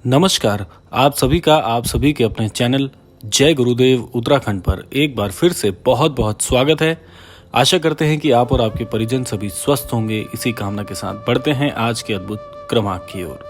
नमस्कार। आप सभी के अपने चैनल जय गुरुदेव उत्तराखंड पर एक बार फिर से बहुत बहुत स्वागत है। आशा करते हैं कि आप और आपके परिजन सभी स्वस्थ होंगे। इसी कामना के साथ बढ़ते हैं आज के अद्भुत क्रमांक की ओर।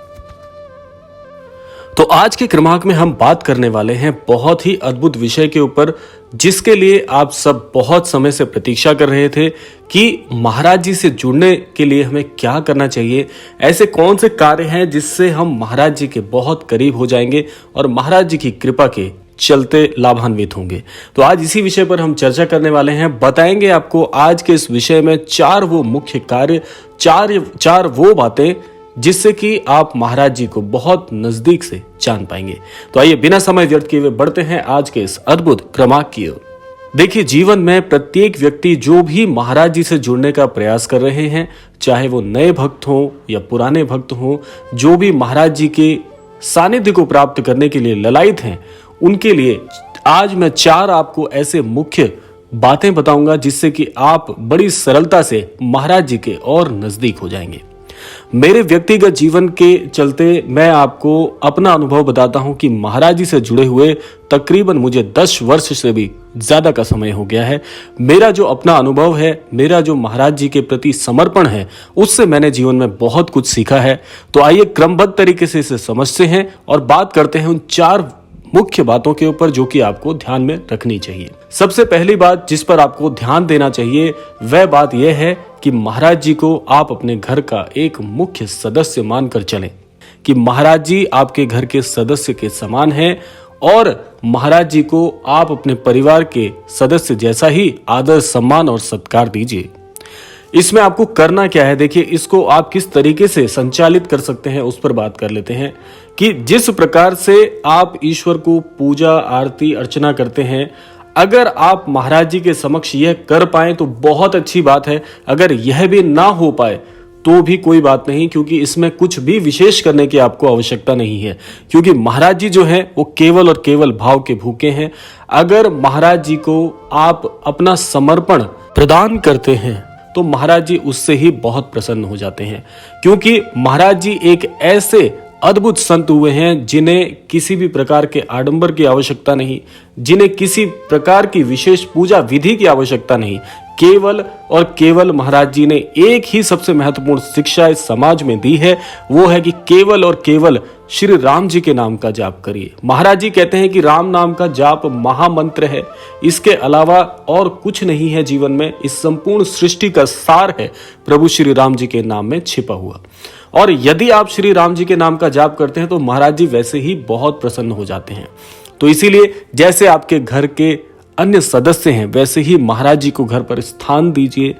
तो आज के क्रमांक में हम बात करने वाले हैं बहुत ही अद्भुत विषय के ऊपर, जिसके लिए आप सब बहुत समय से प्रतीक्षा कर रहे थे कि महाराज जी से जुड़ने के लिए हमें क्या करना चाहिए। ऐसे कौन से कार्य हैं जिससे हम महाराज जी के बहुत करीब हो जाएंगे और महाराज जी की कृपा के चलते लाभान्वित होंगे। तो आज इसी विषय पर हम चर्चा करने वाले हैं। बताएंगे आपको आज के इस विषय में चार वो मुख्य कार्य, चार वो बातें जिससे कि आप महाराज जी को बहुत नजदीक से जान पाएंगे। तो आइए बिना समय व्यर्थ किए हुए बढ़ते हैं आज के इस अद्भुत क्रमांक की ओर। देखिए, जीवन में प्रत्येक व्यक्ति जो भी महाराज जी से जुड़ने का प्रयास कर रहे हैं, चाहे वो नए भक्त हों या पुराने भक्त हों, जो भी महाराज जी के सानिध्य को प्राप्त करने के लिए ललायित हैं, उनके लिए आज मैं चार आपको ऐसे मुख्य बातें बताऊंगा जिससे कि आप बड़ी सरलता से महाराज जी के और नजदीक हो जाएंगे। मेरे व्यक्तिगत जीवन के चलते मैं आपको अपना अनुभव बताता हूं कि महाराज जी से जुड़े हुए तकरीबन मुझे 10 वर्ष से भी ज्यादा का समय हो गया है। मेरा जो अपना अनुभव है, मेरा जो महाराज जी के प्रति समर्पण है, उससे मैंने जीवन में बहुत कुछ सीखा है। तो आइए क्रमबद्ध तरीके से इसे समझते हैं और बात करते हैं उन चार मुख्य बातों के ऊपर जो कि आपको ध्यान में रखनी चाहिए। सबसे पहली बात जिस पर आपको ध्यान देना चाहिए वह बात यह है कि महाराज जी को आप अपने घर का एक मुख्य सदस्य मानकर चलें, कि महाराज जी आपके घर के सदस्य के समान हैं और महाराज जी को आप अपने परिवार के सदस्य जैसा ही आदर, सम्मान और सत्कार दीजिए। इसमें आपको करना क्या है, देखिए, इसको आप किस तरीके से संचालित कर सकते हैं उस पर बात कर लेते हैं कि जिस प्रकार से आप ईश्वर को पूजा, आरती, अर्चना करते हैं, अगर आप महाराज जी के समक्ष यह कर पाए तो बहुत अच्छी बात है। अगर यह भी ना हो पाए तो भी कोई बात नहीं, क्योंकि इसमें कुछ भी विशेष करने की आपको आवश्यकता नहीं है, क्योंकि महाराज जी जो हैं वो केवल और केवल भाव के भूखे हैं। अगर महाराज जी को आप अपना समर्पण प्रदान करते हैं तो महाराज जी उससे ही बहुत प्रसन्न हो जाते हैं, क्योंकि महाराज जी एक ऐसे अद्भुत संत हुए हैं जिन्हें किसी भी प्रकार के आडंबर की आवश्यकता नहीं, जिन्हें किसी प्रकार की विशेष पूजा विधि की आवश्यकता नहीं। केवल और केवल महाराज जी ने एक ही सबसे महत्वपूर्ण शिक्षा इस समाज में दी है, वो है कि केवल और केवल श्री राम जी के नाम का जाप करिए। महाराज जी कहते हैं कि राम नाम का जाप महामंत्र है, इसके अलावा और कुछ नहीं है जीवन में। इस संपूर्ण सृष्टि का सार है प्रभु श्री राम जी के नाम में छिपा हुआ। और यदि आप श्री राम जी के नाम का जाप करते हैं तो महाराज जी वैसे ही बहुत प्रसन्न हो जाते हैं। तो इसीलिए जैसे आपके घर के अन्य सदस्य हैं, वैसे ही महाराज जी को घर पर स्थान दीजिए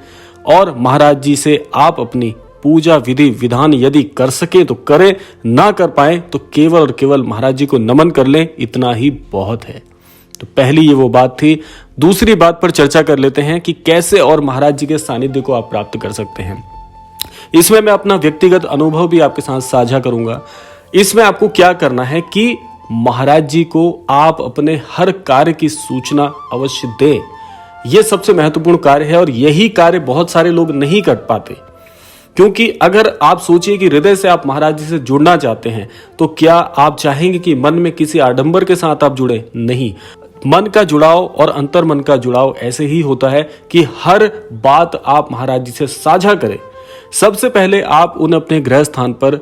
और महाराज जी से आप अपनी पूजा विधि विधान यदि कर सके तो करें, ना कर पाए तो केवल और केवल महाराज जी को नमन कर लें, इतना ही बहुत है। तो पहली ये वो बात थी। दूसरी बात पर चर्चा कर लेते हैं कि कैसे और महाराज जी के सानिध्य को आप प्राप्त कर सकते हैं। इसमें मैं अपना व्यक्तिगत अनुभव भी आपके साथ साझा करूंगा। इसमें आपको क्या करना है कि महाराज जी को आप अपने हर कार्य की सूचना अवश्य दें। यह सबसे महत्वपूर्ण कार्य है और यही कार्य बहुत सारे लोग नहीं कर पाते, क्योंकि अगर आप सोचिए कि हृदय से आप महाराज जी से जुड़ना चाहते हैं तो क्या आप चाहेंगे कि मन में किसी आडंबर के साथ आप जुड़े? नहीं। मन का जुड़ाव और अंतर मन का जुड़ाव ऐसे ही होता है कि हर बात आप महाराज जी से साझा करें। सबसे पहले आप उन अपने गृह स्थान पर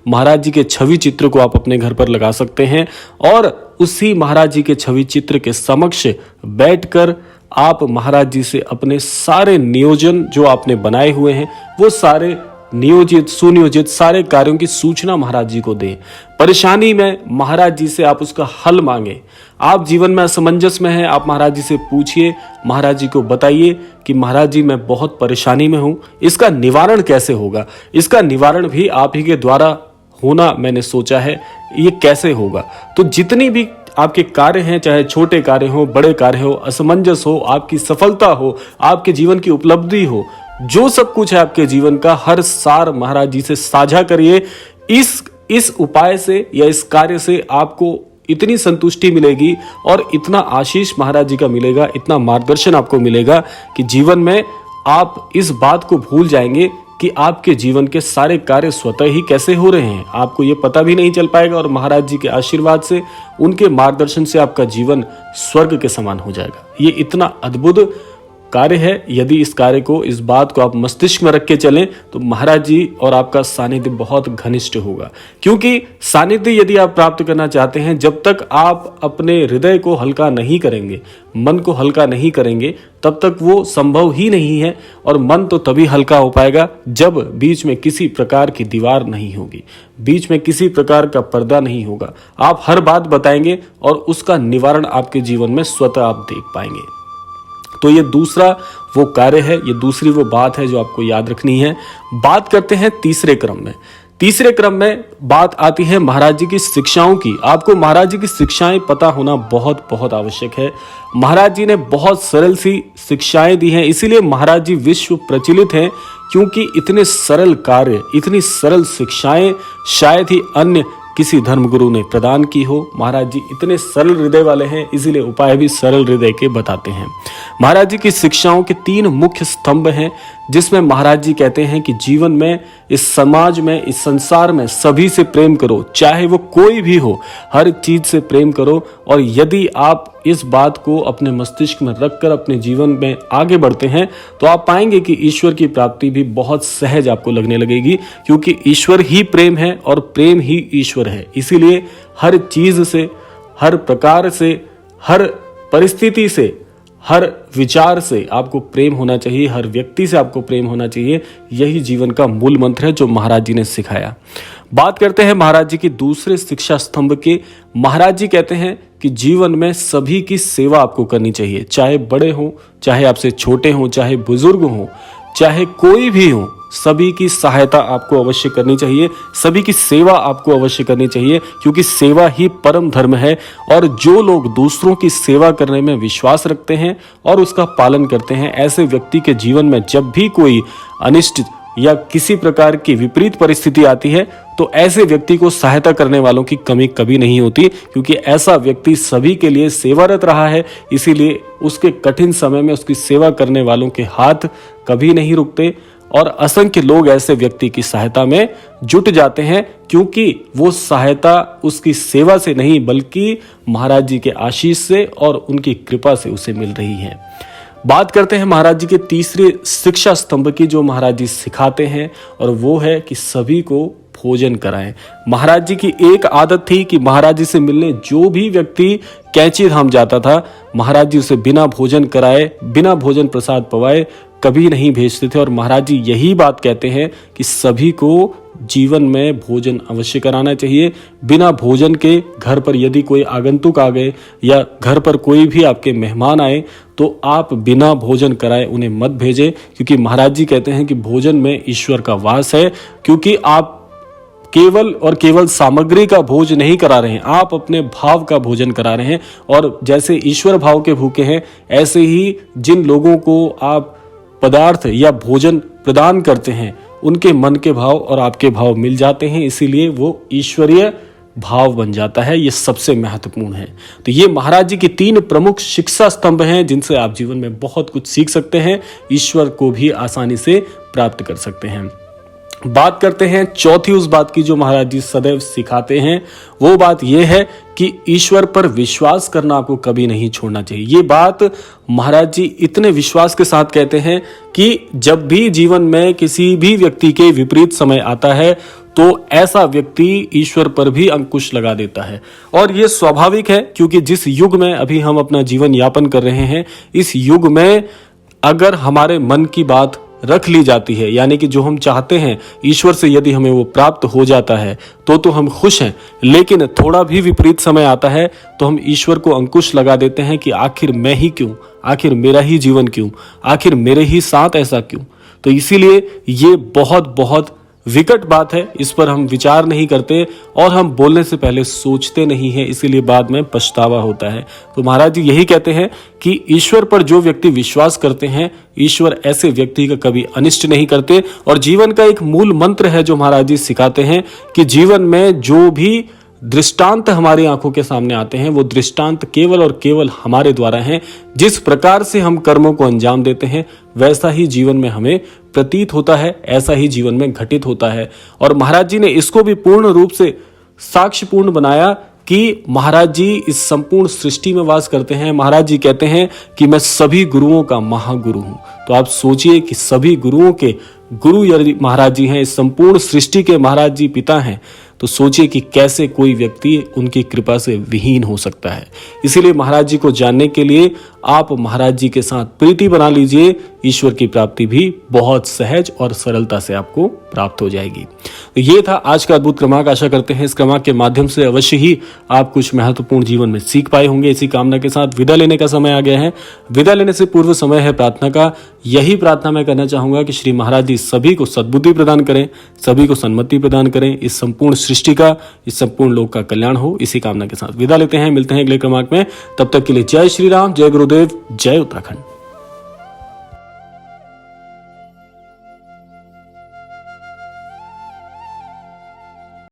महाराज जी के छवि चित्र को आप अपने घर पर लगा सकते हैं और उसी महाराज जी के छवि चित्र के समक्ष बैठकर आप महाराज जी से अपने सारे नियोजन जो आपने बनाए हुए हैं, वो सारे नियोजित सुनियोजित सारे कार्यों की सूचना महाराज जी को दें। परेशानी में महाराज जी से आप उसका हल मांगे। आप जीवन में असमंजस में हैं, आप महाराज जी से पूछिए, महाराज जी को बताइए कि महाराज जी मैं बहुत परेशानी में हूं, इसका निवारण कैसे होगा। इसका निवारण भी आप ही के द्वारा होना मैंने सोचा है, ये कैसे होगा। तो जितनी भी आपके कार्य हैं, चाहे छोटे कार्य हो, बड़े कार्य हो, असमंजस हो, आपकी सफलता हो, आपके जीवन की उपलब्धि हो, जो सब कुछ है आपके जीवन का, हर सार महाराज जी से साझा करिए। इस उपाय से या इस कार्य से आपको इतनी संतुष्टि मिलेगी और इतना आशीष महाराज जी का मिलेगा, इतना मार्गदर्शन आपको मिलेगा कि जीवन में आप इस बात को भूल जाएंगे कि आपके जीवन के सारे कार्य स्वतः ही कैसे हो रहे हैं, आपको ये पता भी नहीं चल पाएगा और महाराज जी के आशीर्वाद से, उनके मार्गदर्शन से आपका जीवन स्वर्ग के समान हो जाएगा। ये इतना अद्भुत कार्य है। यदि इस कार्य को, इस बात को आप मस्तिष्क में रख के चलें तो महाराज जी और आपका सानिध्य बहुत घनिष्ठ होगा। क्योंकि सानिध्य यदि आप प्राप्त करना चाहते हैं, जब तक आप अपने हृदय को हल्का नहीं करेंगे, मन को हल्का नहीं करेंगे, तब तक वो संभव ही नहीं है। और मन तो तभी हल्का हो पाएगा जब बीच में किसी प्रकार की दीवार नहीं होगी, बीच में किसी प्रकार का पर्दा नहीं होगा। आप हर बात बताएंगे और उसका निवारण आपके जीवन में स्वतः आप देख पाएंगे। तो ये दूसरा वो कार्य है, ये दूसरी वो बात है जो आपको याद रखनी है। बात करते हैं तीसरे क्रम में। तीसरे क्रम में बात आती है महाराज जी की शिक्षाओं की। आपको महाराज जी की शिक्षाएं पता होना बहुत बहुत आवश्यक है। महाराज जी ने बहुत सरल सी शिक्षाएं दी हैं, इसीलिए महाराज जी विश्व प्रचलित हैं, क्योंकि इतने सरल कार्य, इतनी सरल शिक्षाएं शायद ही अन्य किसी धर्मगुरु ने प्रदान की हो। महाराज जी इतने सरल हृदय वाले हैं, इसीलिए उपाय भी सरल हृदय के बताते हैं। महाराज जी की शिक्षाओं के 3 मुख्य स्तंभ हैं, जिसमें महाराज जी कहते हैं कि जीवन में, इस समाज में, इस संसार में सभी से प्रेम करो, चाहे वो कोई भी हो, हर चीज से प्रेम करो। और यदि आप इस बात को अपने मस्तिष्क में रखकर अपने जीवन में आगे बढ़ते हैं तो आप पाएंगे कि ईश्वर की प्राप्ति भी बहुत सहज आपको लगने लगेगी, क्योंकि ईश्वर ही प्रेम है और प्रेम ही ईश्वर है। इसीलिए हर चीज से, हर प्रकार से, हर परिस्थिति से, हर विचार से आपको प्रेम होना चाहिए, हर व्यक्ति से आपको प्रेम होना चाहिए। यही जीवन का मूल मंत्र है जो महाराज जी ने सिखाया। बात करते हैं महाराज जी की दूसरे शिक्षा स्तंभ के। महाराज जी कहते हैं कि जीवन में सभी की सेवा आपको करनी चाहिए, चाहे बड़े हों, चाहे आपसे छोटे हों, चाहे बुजुर्ग हों, चाहे कोई भी हो, सभी की सहायता आपको अवश्य करनी चाहिए, सभी की सेवा आपको अवश्य करनी चाहिए, क्योंकि सेवा ही परम धर्म है। और जो लोग दूसरों की सेवा करने में विश्वास रखते हैं और उसका पालन करते हैं, ऐसे व्यक्ति के जीवन में जब भी कोई अनिष्ट या किसी प्रकार की विपरीत परिस्थिति आती है तो ऐसे व्यक्ति को सहायता करने वालों की कमी कभी नहीं होती, क्योंकि ऐसा व्यक्ति सभी के लिए सेवारत रहा है। इसीलिए उसके कठिन समय में उसकी सेवा करने वालों के हाथ कभी नहीं रुकते और असंख्य लोग ऐसे व्यक्ति की सहायता में जुट जाते हैं, क्योंकि वो सहायता उसकी सेवा से नहीं बल्कि महाराज जी के आशीष से और उनकी कृपा से उसे मिल रही है। बात करते हैं महाराज जी के तीसरे शिक्षा स्तंभ की, जो महाराज जी सिखाते हैं, और वो है कि सभी को भोजन कराएं। महाराज जी की एक आदत थी कि महाराज जी से मिलने जो भी व्यक्ति कैंची धाम जाता था, महाराज जी उसे बिना भोजन कराए, बिना भोजन प्रसाद पवाए कभी नहीं भेजते थे। और महाराज जी यही बात कहते हैं कि सभी को जीवन में भोजन अवश्य कराना चाहिए। बिना भोजन के घर पर यदि कोई आगंतुक आ गए या घर पर कोई भी आपके मेहमान आए तो आप बिना भोजन कराए उन्हें मत भेजें, क्योंकि महाराज जी कहते हैं कि भोजन में ईश्वर का वास है। क्योंकि आप केवल और केवल सामग्री का भोज नहीं करा रहे हैं, आप अपने भाव का भोजन करा रहे हैं। और जैसे ईश्वर भाव के भूखे हैं, ऐसे ही जिन लोगों को आप पदार्थ या भोजन प्रदान करते हैं, उनके मन के भाव और आपके भाव मिल जाते हैं, इसीलिए वो ईश्वरीय भाव बन जाता है। ये सबसे महत्वपूर्ण है। तो ये महाराज जी की 3 प्रमुख शिक्षा स्तंभ हैं, जिनसे आप जीवन में बहुत कुछ सीख सकते हैं, ईश्वर को भी आसानी से प्राप्त कर सकते हैं। बात करते हैं चौथी उस बात की जो महाराज जी सदैव सिखाते हैं। वो बात यह है कि ईश्वर पर विश्वास करना आपको कभी नहीं छोड़ना चाहिए। ये बात महाराज जी इतने विश्वास के साथ कहते हैं कि जब भी जीवन में किसी भी व्यक्ति के विपरीत समय आता है तो ऐसा व्यक्ति ईश्वर पर भी अंकुश लगा देता है। और ये स्वाभाविक है, क्योंकि जिस युग में अभी हम अपना जीवन यापन कर रहे हैं, इस युग में अगर हमारे मन की बात रख ली जाती है, यानी कि जो हम चाहते हैं ईश्वर से यदि हमें वो प्राप्त हो जाता है तो हम खुश हैं। लेकिन थोड़ा भी विपरीत समय आता है तो हम ईश्वर को अंकुश लगा देते हैं कि आखिर मैं ही क्यों, आखिर मेरा ही जीवन क्यों, आखिर मेरे ही साथ ऐसा क्यों। तो इसीलिए ये बहुत बहुत विकट बात है, इस पर हम विचार नहीं करते और हम बोलने से पहले सोचते नहीं हैं, इसीलिए बाद में पछतावा होता है। तो महाराज जी यही कहते हैं कि ईश्वर पर जो व्यक्ति विश्वास करते हैं, ईश्वर ऐसे व्यक्ति का कभी अनिष्ट नहीं करते। और जीवन का एक मूल मंत्र है जो महाराज जी सिखाते हैं कि जीवन में जो भी दृष्टांत हमारी आंखों के सामने आते हैं, वो दृष्टांत केवल और केवल हमारे द्वारा हैं। जिस प्रकार से हम कर्मों को अंजाम देते हैं वैसा ही जीवन में हमें प्रतीत होता है, ऐसा ही जीवन में घटित होता है। और महाराज जी ने इसको भी पूर्ण रूप से साक्ष्यपूर्ण बनाया कि महाराज जी इस संपूर्ण सृष्टि में वास करते हैं। महाराज जी कहते हैं कि मैं सभी गुरुओं का महागुरु हूं। तो आप सोचिए कि सभी गुरुओं के गुरु यदि महाराज जी हैं, इस संपूर्ण सृष्टि के महाराज जी पिता हैं, तो सोचिए कि कैसे कोई व्यक्ति उनकी कृपा से विहीन हो सकता है। इसीलिए महाराज जी को जानने के लिए आप महाराज जी के साथ प्रीति बना लीजिए, ईश्वर की प्राप्ति भी बहुत सहज और सरलता से आपको प्राप्त हो जाएगी। तो ये था आज का अद्भुत क्रमांक। आशा करते हैं इस क्रमांक के माध्यम से अवश्य ही आप कुछ महत्वपूर्ण जीवन में सीख पाए होंगे। इसी कामना के साथ विदा लेने का समय आ गया है। विदा लेने से पूर्व समय है प्रार्थना का। यही प्रार्थना मैं करना चाहूंगा कि श्री महाराज जी सभी को सद्बुद्धि प्रदान करें, सभी को सन्मति प्रदान करें, इस संपूर्ण सृष्टि का, इस संपूर्ण लोक का कल्याण हो। इसी कामना के साथ विदा लेते हैं, मिलते हैं अगले क्रमांक में। तब तक के लिए जय श्री राम, जय गुरुदेव, जय उत्तराखंड।